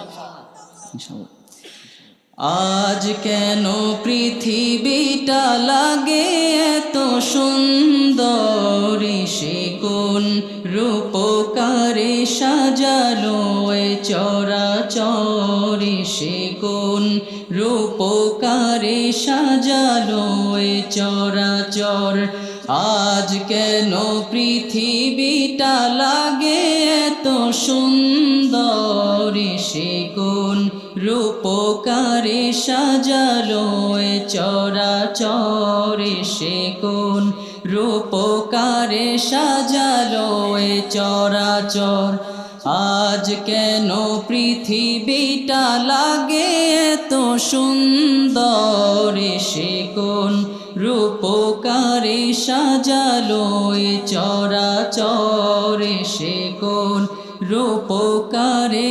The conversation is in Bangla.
ইনশাআল্লাহ। আজ কেন পৃথিবীটা লাগে এত সুন্দর, সে কোন রূপকারে সাজালো এ চরাচর, সে কোন রূপকারে সাজালো এ চরাচর। আজ কেন পৃথিবীটা লাগে এত সুন্দর, সে কোন রূপকারে সাজালো এ চরাচর, সে কোন রূপকারে সাজালো এ চরাচর। আজ কেন পৃথিবীটা লাগে এত সুন্দর, সে কোন রূপকারে সাজালো এ চরাচর, সে কোন রূপকারে